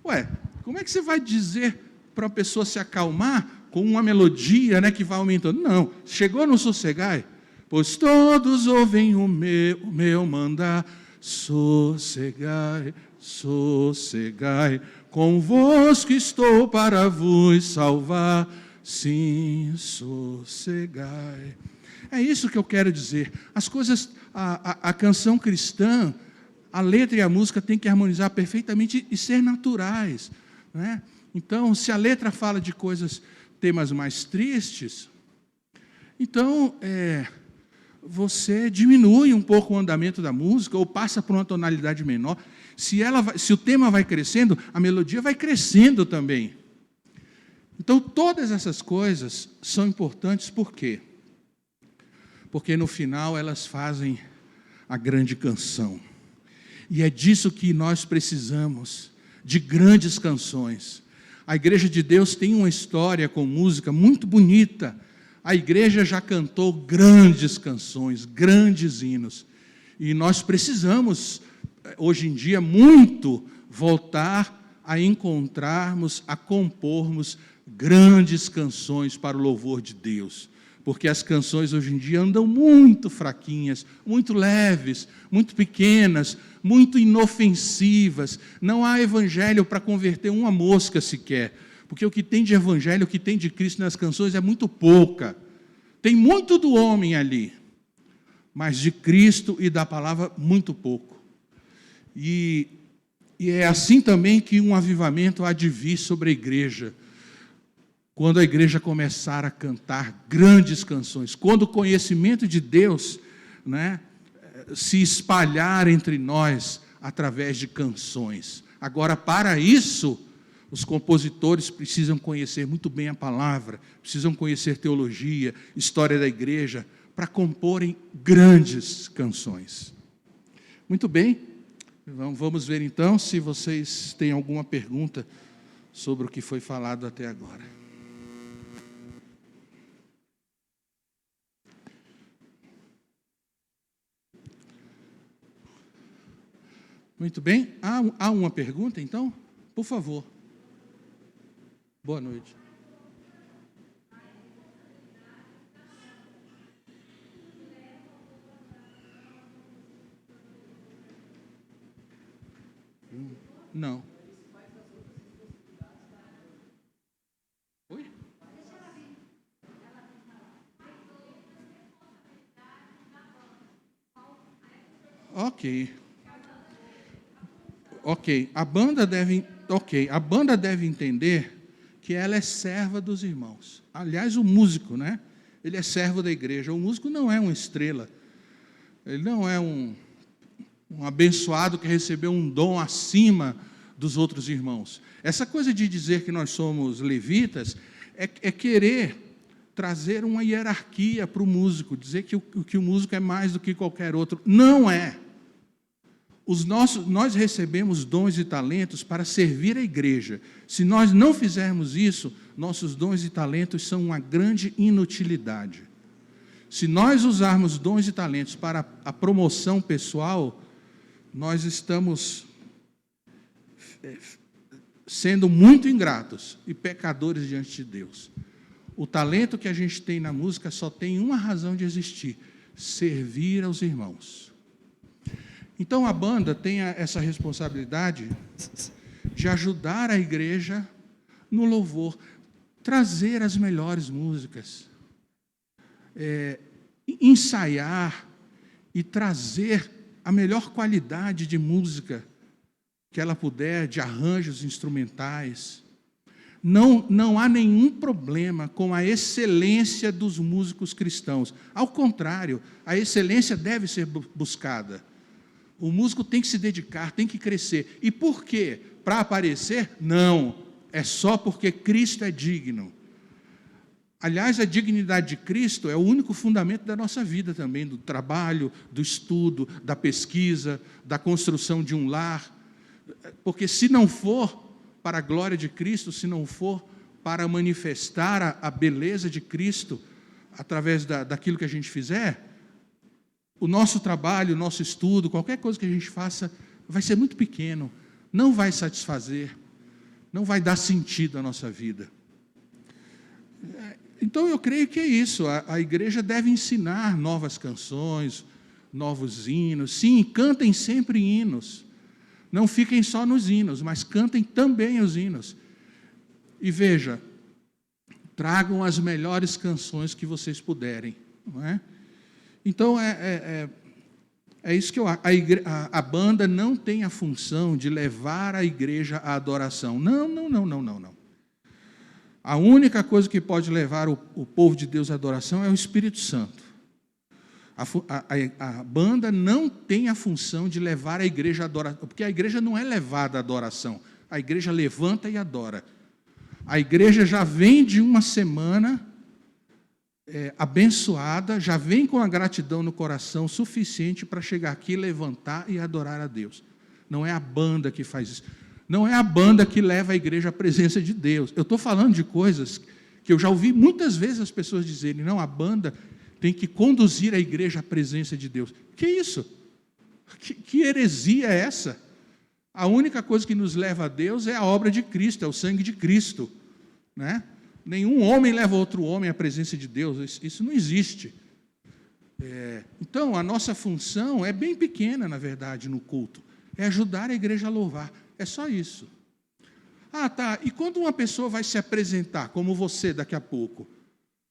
Ué, como é que você vai dizer para a pessoa se acalmar com uma melodia, né, que vai aumentando? Não, chegou no sossegai, pois todos ouvem o meu mandar, sossegai, sossegai, convosco estou para vos salvar, sim, sossegai. É isso que eu quero dizer. As coisas, a canção cristã, a letra e a música têm que harmonizar perfeitamente e ser naturais, né? Então, se a letra fala de temas mais tristes, então você diminui um pouco o andamento da música ou passa por uma tonalidade menor. Se o tema vai crescendo, a melodia vai crescendo também. Então, todas essas coisas são importantes, por quê? Porque no final elas fazem a grande canção. E é disso que nós precisamos, de grandes canções. A Igreja de Deus tem uma história com música muito bonita. A igreja já cantou grandes canções, grandes hinos. E nós precisamos, hoje em dia, muito voltar a encontrarmos, a compormos grandes canções para o louvor de Deus. Porque as canções hoje em dia andam muito fraquinhas, muito leves, muito pequenas, muito inofensivas. Não há evangelho para converter uma mosca sequer. Porque o que tem de evangelho, o que tem de Cristo nas canções é muito pouca. Tem muito do homem ali, mas de Cristo e da palavra muito pouco. E é assim também que um avivamento há de vir sobre a igreja. Quando a igreja começar a cantar grandes canções, quando o conhecimento de Deus, né, se espalhar entre nós através de canções. Agora, para isso, os compositores precisam conhecer muito bem a palavra, precisam conhecer teologia, história da igreja, para comporem grandes canções. Muito bem, vamos ver então se vocês têm alguma pergunta sobre o que foi falado até agora. Muito bem. Há uma pergunta, então? Por favor. Boa noite. Não. Oi? Ok. A banda deve entender que ela é serva dos irmãos. Aliás, o músico, né? Ele é servo da igreja. O músico não é uma estrela. Ele não é um abençoado que recebeu um dom acima dos outros irmãos. Essa coisa de dizer que nós somos levitas é querer trazer uma hierarquia para o músico, dizer que o músico é mais do que qualquer outro. Não é. Nós recebemos dons e talentos para servir a igreja. Se nós não fizermos isso, nossos dons e talentos são uma grande inutilidade. Se nós usarmos dons e talentos para a promoção pessoal, nós estamos sendo muito ingratos e pecadores diante de Deus. O talento que a gente tem na música só tem uma razão de existir: servir aos irmãos. Então a banda tem essa responsabilidade de ajudar a igreja no louvor, trazer as melhores músicas, ensaiar e trazer a melhor qualidade de música que ela puder, de arranjos instrumentais. Não há nenhum problema com a excelência dos músicos cristãos. Ao contrário, a excelência deve ser buscada. O músico tem que se dedicar, tem que crescer. E por quê? Para aparecer? Não. É só porque Cristo é digno. Aliás, a dignidade de Cristo é o único fundamento da nossa vida também, do trabalho, do estudo, da pesquisa, da construção de um lar. Porque se não for para a glória de Cristo, se não for para manifestar a beleza de Cristo através daquilo que a gente fizer, o nosso trabalho, o nosso estudo, qualquer coisa que a gente faça, vai ser muito pequeno, não vai satisfazer, não vai dar sentido à nossa vida. Então, eu creio que é isso. A igreja deve ensinar novas canções, novos hinos. Sim, cantem sempre hinos. Não fiquem só nos hinos, mas cantem também os hinos. E veja, tragam as melhores canções que vocês puderem. Não é? Então, é isso que eu acho. A banda não tem a função de levar a igreja à adoração. Não. A única coisa que pode levar o povo de Deus à adoração é o Espírito Santo. A banda não tem a função de levar a igreja à adoração, porque a igreja não é levada à adoração, a igreja levanta e adora. A igreja já vem de uma semana abençoada, já vem com a gratidão no coração suficiente para chegar aqui, levantar e adorar a Deus. Não é a banda que faz isso. Não é a banda que leva a igreja à presença de Deus. Eu estou falando de coisas que eu já ouvi muitas vezes as pessoas dizerem, não, a banda tem que conduzir a igreja à presença de Deus. Que isso? Que heresia é essa? A única coisa que nos leva a Deus é a obra de Cristo, é o sangue de Cristo. Né? Nenhum homem leva outro homem à presença de Deus, isso não existe. Então, a nossa função é bem pequena, na verdade, no culto. É ajudar a igreja a louvar. É só isso. Ah, tá. E quando uma pessoa vai se apresentar, como você daqui a pouco,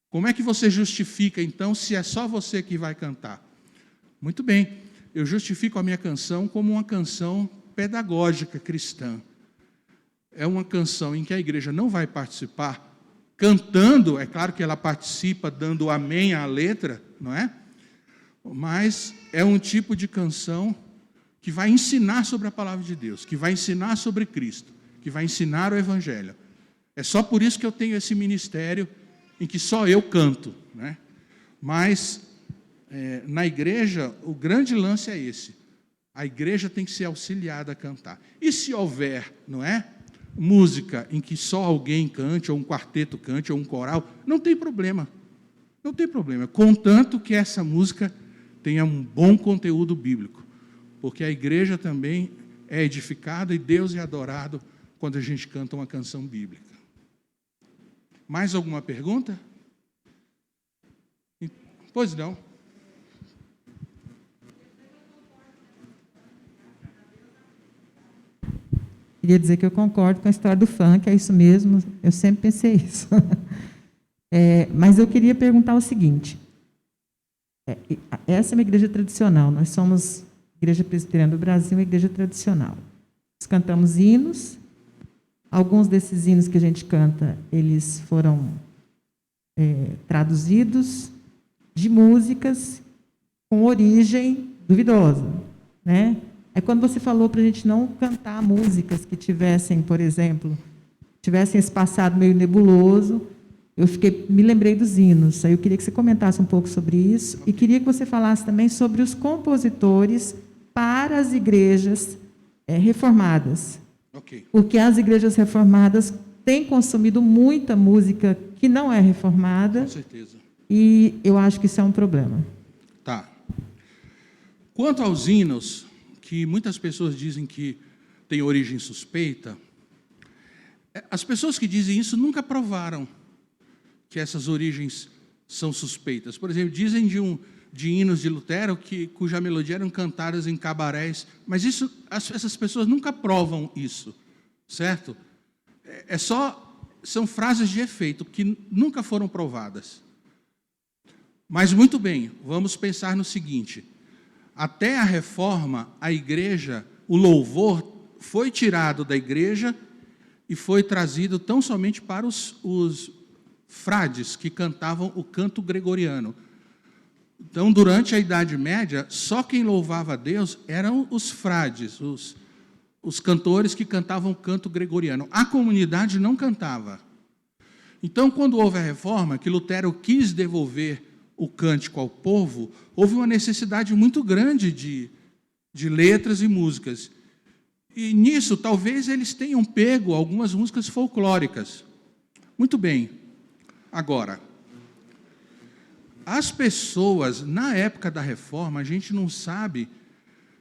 como é que você justifica, então, se é só você que vai cantar? Muito bem. Eu justifico a minha canção como uma canção pedagógica cristã. É uma canção em que a igreja não vai participar cantando, é claro que ela participa dando amém à letra, não é? Mas é um tipo de canção que vai ensinar sobre a palavra de Deus, que vai ensinar sobre Cristo, que vai ensinar o Evangelho. É só por isso que eu tenho esse ministério em que só eu canto, né? Mas na igreja o grande lance é esse. A igreja tem que ser auxiliada a cantar. E se houver, não é, música em que só alguém cante, ou um quarteto cante, ou um coral, não tem problema. Não tem problema, contanto que essa música tenha um bom conteúdo bíblico. Porque a igreja também é edificada e Deus é adorado quando a gente canta uma canção bíblica. Mais alguma pergunta? Pois não. Queria dizer que eu concordo com a história do funk, é isso mesmo, eu sempre pensei isso. Mas eu queria perguntar o seguinte, essa é uma igreja tradicional, nós somos Igreja Presbiteriana do Brasil, uma igreja tradicional. Nós cantamos hinos, alguns desses hinos que a gente canta, eles foram traduzidos de músicas com origem duvidosa, né? É quando você falou para a gente não cantar músicas que tivessem, por exemplo, tivessem esse passado meio nebuloso, me lembrei dos hinos. Aí eu queria que você comentasse um pouco sobre isso e queria que você falasse também sobre os compositores para as igrejas reformadas. Okay. Porque as igrejas reformadas têm consumido muita música que não é reformada. Com certeza. E eu acho que isso é um problema. Tá. Quanto aos hinos, que muitas pessoas dizem que tem origem suspeita, as pessoas que dizem isso nunca provaram que essas origens são suspeitas. Por exemplo, dizem de hinos de Lutero cuja melodia eram cantadas em cabarés, mas essas pessoas nunca provam isso, certo? São frases de efeito que nunca foram provadas. Mas muito bem, vamos pensar no seguinte: até a reforma, a igreja, o louvor foi tirado da igreja e foi trazido tão somente para os frades que cantavam o canto gregoriano. Então, durante a Idade Média, só quem louvava a Deus eram os frades, os cantores que cantavam o canto gregoriano. A comunidade não cantava. Então, quando houve a reforma, que Lutero quis devolver o cântico ao povo, houve uma necessidade muito grande de letras e músicas. E nisso, talvez eles tenham pego algumas músicas folclóricas. Muito bem. Agora, as pessoas, na época da reforma, a gente não sabe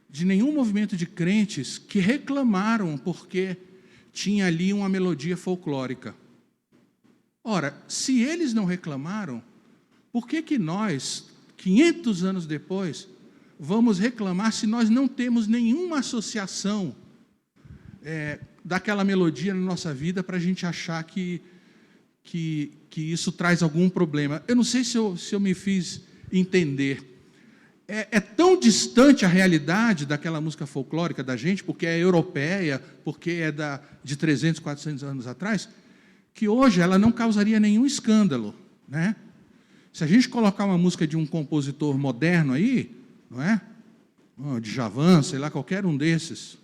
de nenhum movimento de crentes que reclamaram porque tinha ali uma melodia folclórica. Ora, se eles não reclamaram, por que nós, 500 anos depois, vamos reclamar se nós não temos nenhuma associação daquela melodia na nossa vida para a gente achar que que isso traz algum problema. Eu não sei se eu me fiz entender. É tão distante a realidade daquela música folclórica da gente, porque é europeia, porque é de 300, 400 anos atrás, que hoje ela não causaria nenhum escândalo, né? Se a gente colocar uma música de um compositor moderno aí, não é? Djavan, sei lá, qualquer um desses,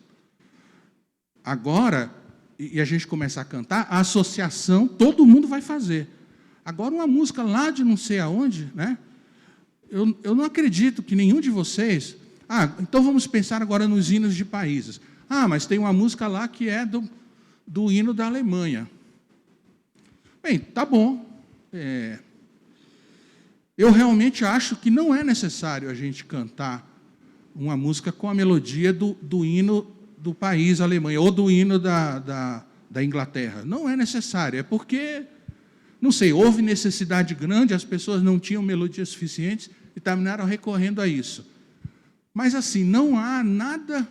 agora, e a gente começar a cantar, a associação todo mundo vai fazer. Agora, uma música lá de não sei aonde, né? Eu não acredito que nenhum de vocês... então vamos pensar agora nos hinos de países. Mas tem uma música lá que é do hino da Alemanha. Bem, tá bom. Eu realmente acho que não é necessário a gente cantar uma música com a melodia do hino do país Alemanha, ou do hino da Inglaterra. Não é necessário, é porque, não sei, houve necessidade grande, as pessoas não tinham melodias suficientes e terminaram recorrendo a isso. Mas, assim, não há nada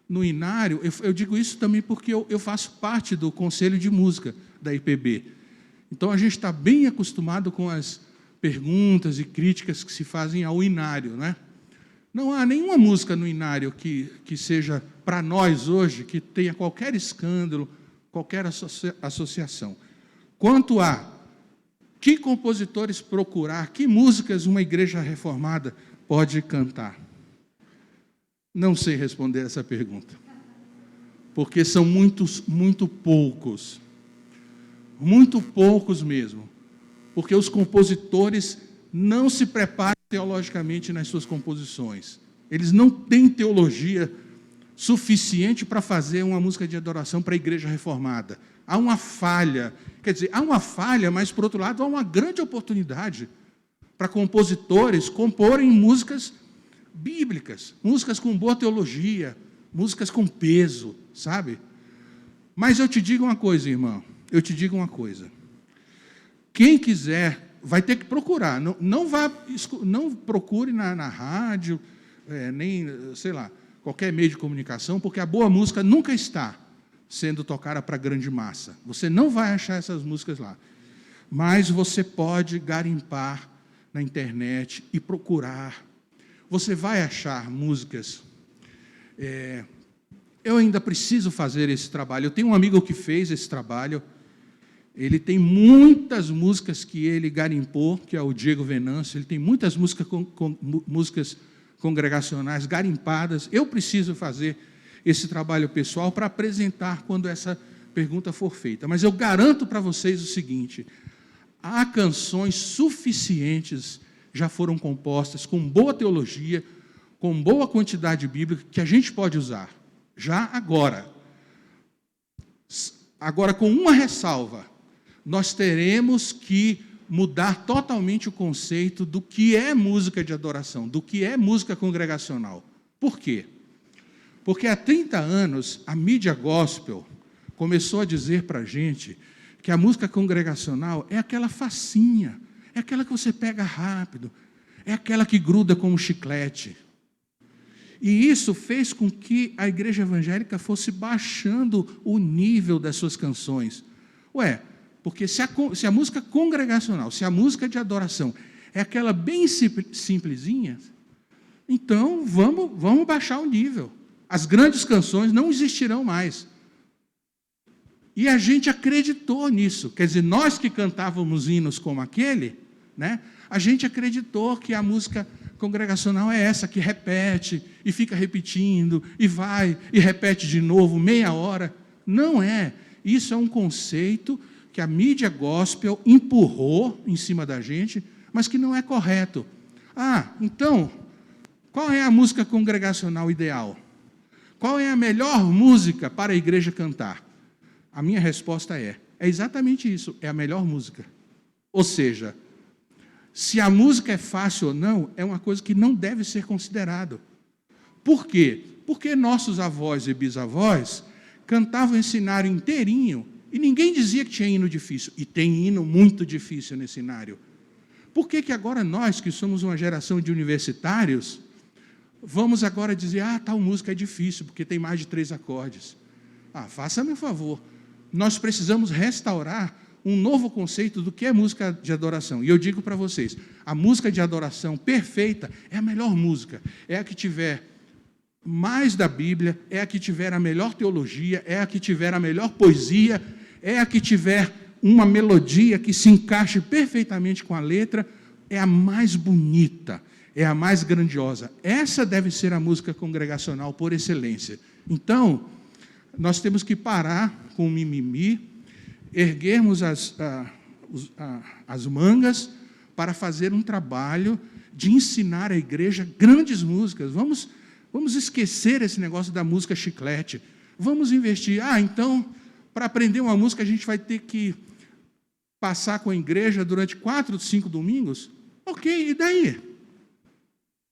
no inário. Eu digo isso também porque eu faço parte do Conselho de Música da IPB. Então, a gente está bem acostumado com as perguntas e críticas que se fazem ao inário, né? Não há nenhuma música no inário que seja, para nós hoje, que tenha qualquer escândalo, qualquer associação. Quanto a que compositores procurar, que músicas uma igreja reformada pode cantar? Não sei responder essa pergunta, porque são muito poucos mesmo, porque os compositores não se preparam teologicamente nas suas composições. Eles não têm teologia suficiente para fazer uma música de adoração para a igreja reformada. Há uma falha, mas, por outro lado, há uma grande oportunidade para compositores comporem músicas bíblicas, músicas com boa teologia, músicas com peso, sabe? Mas eu te digo uma coisa, irmão, quem quiser vai ter que procurar, não procure na rádio, nem, sei lá, qualquer meio de comunicação, porque a boa música nunca está sendo tocada para a grande massa. Você não vai achar essas músicas lá. Mas você pode garimpar na internet e procurar. Você vai achar músicas. Eu ainda preciso fazer esse trabalho. Eu tenho um amigo que fez esse trabalho. Ele tem muitas músicas que ele garimpou, que é o Diego Venâncio. Ele tem muitas músicas, músicas congregacionais garimpadas. Eu preciso fazer esse trabalho pessoal para apresentar quando essa pergunta for feita. Mas eu garanto para vocês o seguinte: há canções suficientes, já foram compostas, com boa teologia, com boa quantidade bíblica, que a gente pode usar, já agora. Agora, com uma ressalva, nós teremos que mudar totalmente o conceito do que é música de adoração, do que é música congregacional. Por quê? Porque há 30 anos, a mídia gospel começou a dizer para a gente que a música congregacional é aquela facinha, é aquela que você pega rápido, é aquela que gruda como chiclete. E isso fez com que a igreja evangélica fosse baixando o nível das suas canções. Porque se a música congregacional, se a música de adoração é aquela bem simplesinha, então vamos baixar o nível. As grandes canções não existirão mais. E a gente acreditou nisso. Quer dizer, nós que cantávamos hinos como aquele, né, a gente acreditou que a música congregacional é essa, que repete, e fica repetindo, e vai, e repete de novo, meia hora. Não é. Isso é um conceito que a mídia gospel empurrou em cima da gente, mas que não é correto. Então, qual é a música congregacional ideal? Qual é a melhor música para a igreja cantar? A minha resposta é exatamente isso, é a melhor música. Ou seja, se a música é fácil ou não, é uma coisa que não deve ser considerado. Por quê? Porque nossos avós e bisavós cantavam esse inário inteirinho e ninguém dizia que tinha hino difícil. E tem hino muito difícil nesse inário. Por que agora nós, que somos uma geração de universitários, vamos agora dizer, tal música é difícil, porque tem mais de 3 acordes. Faça-me um favor. Nós precisamos restaurar um novo conceito do que é música de adoração. E eu digo para vocês, a música de adoração perfeita é a melhor música, é a que tiver mais da Bíblia, é a que tiver a melhor teologia, é a que tiver a melhor poesia, é a que tiver uma melodia que se encaixe perfeitamente com a letra, é a mais bonita, é a mais grandiosa. Essa deve ser a música congregacional por excelência. Então, nós temos que parar com o mimimi, erguermos as mangas para fazer um trabalho de ensinar à igreja grandes músicas. Vamos esquecer esse negócio da música chiclete. Vamos investir. Então, para aprender uma música, a gente vai ter que passar com a igreja durante 4, 5 domingos? Ok, e daí?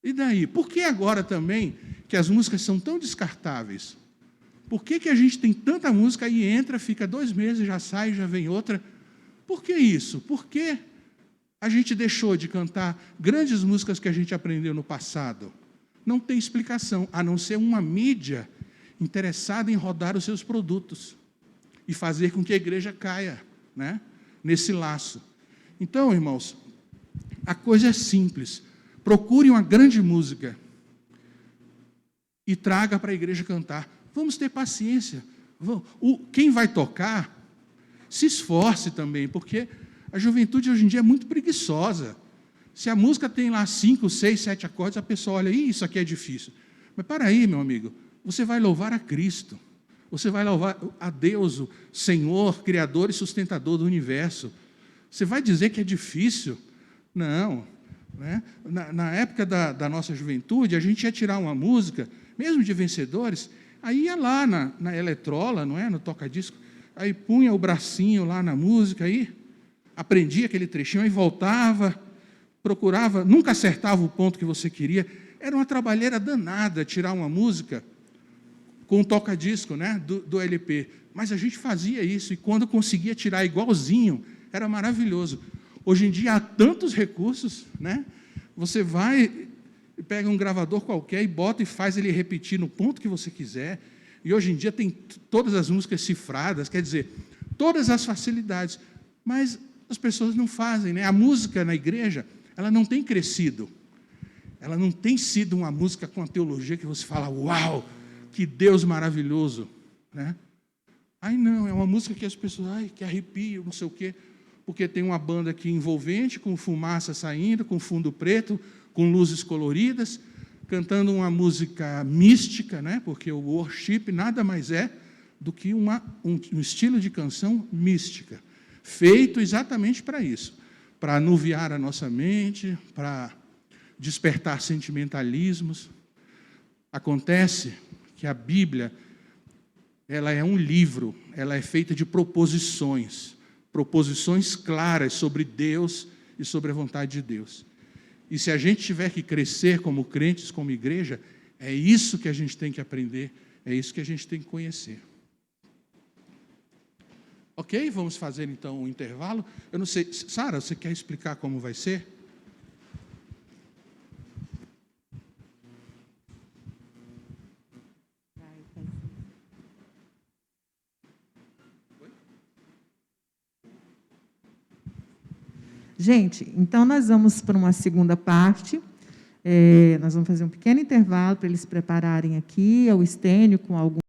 E daí? Por que agora também que as músicas são tão descartáveis? Por que a gente tem tanta música e entra, fica 2 meses, já sai, já vem outra? Por que isso? Por que a gente deixou de cantar grandes músicas que a gente aprendeu no passado? Não tem explicação, a não ser uma mídia interessada em rodar os seus produtos e fazer com que a igreja caia, né, nesse laço. Então, irmãos, a coisa é simples. Procure uma grande música e traga para a igreja cantar. Vamos ter paciência. Quem vai tocar, se esforce também, porque a juventude hoje em dia é muito preguiçosa. Se a música tem lá 5, 6, 7 acordes, a pessoa olha, isso aqui é difícil. Mas para aí, meu amigo, você vai louvar a Cristo. Você vai louvar a Deus, o Senhor, Criador e sustentador do universo. Você vai dizer que é difícil? Não. Né? Na época da nossa juventude, a gente ia tirar uma música, mesmo de vencedores, aí ia lá na eletrola, não é? No toca-disco, aí punha o bracinho lá na música, aí aprendia aquele trechinho, aí voltava, procurava, nunca acertava o ponto que você queria. Era uma trabalheira danada tirar uma música com o toca-disco, né, do LP. Mas a gente fazia isso, e quando conseguia tirar igualzinho, era maravilhoso. Hoje em dia há tantos recursos, né? Você vai, pega um gravador qualquer e bota e faz ele repetir no ponto que você quiser. E hoje em dia tem todas as músicas cifradas, quer dizer, todas as facilidades. Mas as pessoas não fazem, né? A música na igreja, ela não tem crescido. Ela não tem sido uma música com a teologia que você fala, uau, que Deus maravilhoso, né? Aí não, é uma música que as pessoas, que arrepiam, não sei o quê, porque tem uma banda aqui envolvente, com fumaça saindo, com fundo preto, com luzes coloridas, cantando uma música mística, né? Porque o worship nada mais é do que um estilo de canção mística, feito exatamente para isso, para anuviar a nossa mente, para despertar sentimentalismos. Acontece que a Bíblia, ela é um livro, ela é feita de proposições claras sobre Deus e sobre a vontade de Deus. E se a gente tiver que crescer como crentes, como igreja, é isso que a gente tem que aprender, é isso que a gente tem que conhecer. Ok? Vamos fazer então um intervalo. Eu não sei, Sara, você quer explicar como vai ser? Gente, então nós vamos para uma segunda parte. Nós vamos fazer um pequeno intervalo para eles prepararem aqui, o Estênio com algum